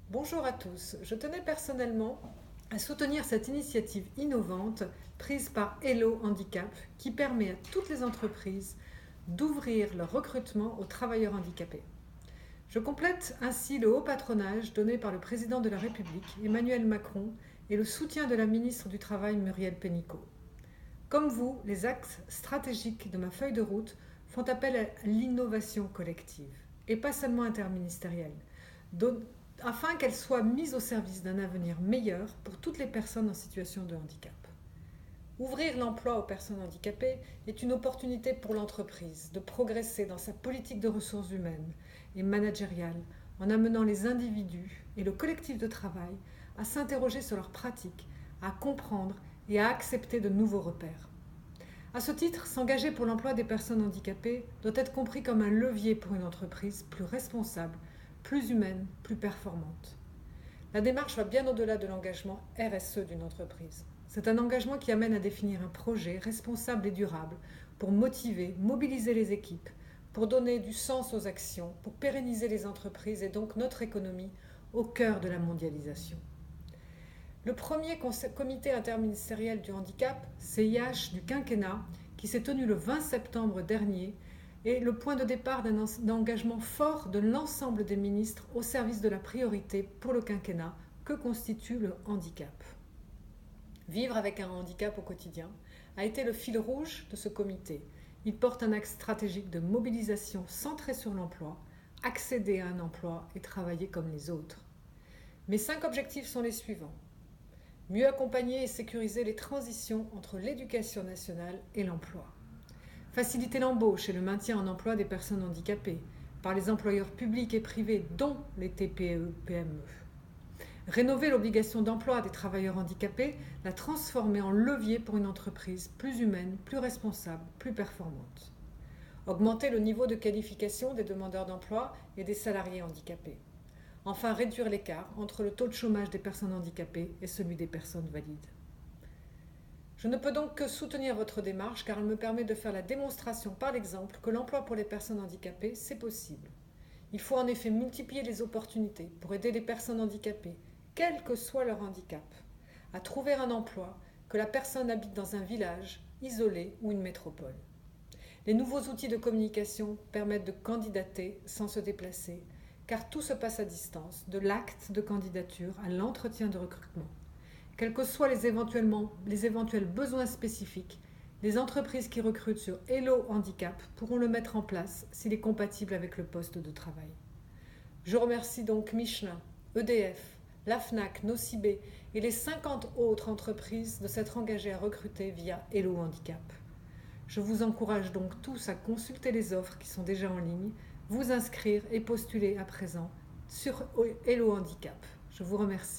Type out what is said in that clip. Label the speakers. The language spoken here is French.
Speaker 1: Bonjour à tous, je tenais personnellement à soutenir cette initiative innovante prise par Hello Handicap qui permet à toutes les entreprises d'ouvrir leur recrutement aux travailleurs handicapés. Je complète ainsi le haut patronage donné par le président de la République, Emmanuel Macron, et le soutien de la ministre du Travail, Muriel Pénicaud. Comme vous, les axes stratégiques de ma feuille de route font appel à l'innovation collective, et pas seulement interministérielle, afin qu'elle soit mise au service d'un avenir meilleur pour toutes les personnes en situation de handicap. Ouvrir l'emploi aux personnes handicapées est une opportunité pour l'entreprise de progresser dans sa politique de ressources humaines et managériale en amenant les individus et le collectif de travail à s'interroger sur leurs pratiques, à comprendre et à accepter de nouveaux repères. À ce titre, s'engager pour l'emploi des personnes handicapées doit être compris comme un levier pour une entreprise plus responsable, plus humaine, plus performante. La démarche va bien au-delà de l'engagement RSE d'une entreprise. C'est un engagement qui amène à définir un projet responsable et durable pour motiver, mobiliser les équipes, pour donner du sens aux actions, pour pérenniser les entreprises et donc notre économie au cœur de la mondialisation. Le premier comité interministériel du handicap, CIH du quinquennat, qui s'est tenu le 20 septembre dernier, est le point de départ d'un engagement fort de l'ensemble des ministres au service de la priorité pour le quinquennat que constitue le handicap. Vivre avec un handicap au quotidien a été le fil rouge de ce comité. Il porte un axe stratégique de mobilisation centré sur l'emploi, accéder à un emploi et travailler comme les autres. Mes 5 objectifs sont les suivants. Mieux accompagner et sécuriser les transitions entre l'éducation nationale et l'emploi. Faciliter l'embauche et le maintien en emploi des personnes handicapées par les employeurs publics et privés, dont les TPE-PME. Rénover l'obligation d'emploi des travailleurs handicapés, la transformer en levier pour une entreprise plus humaine, plus responsable, plus performante. Augmenter le niveau de qualification des demandeurs d'emploi et des salariés handicapés. Enfin, réduire l'écart entre le taux de chômage des personnes handicapées et celui des personnes valides. Je ne peux donc que soutenir votre démarche car elle me permet de faire la démonstration par l'exemple que l'emploi pour les personnes handicapées, c'est possible. Il faut en effet multiplier les opportunités pour aider les personnes handicapées, quel que soit leur handicap, à trouver un emploi, que la personne habite dans un village, isolé ou une métropole. Les nouveaux outils de communication permettent de candidater sans se déplacer, car tout se passe à distance, de l'acte de candidature à l'entretien de recrutement. Quels que soient les éventuels besoins spécifiques, les entreprises qui recrutent sur Hello Handicap pourront le mettre en place s'il est compatible avec le poste de travail. Je remercie donc Michelin, EDF, la FNAC, Nocibé et les 50 autres entreprises de s'être engagées à recruter via Hello Handicap. Je vous encourage donc tous à consulter les offres qui sont déjà en ligne, vous inscrire et postuler à présent sur Hello Handicap. Je vous remercie.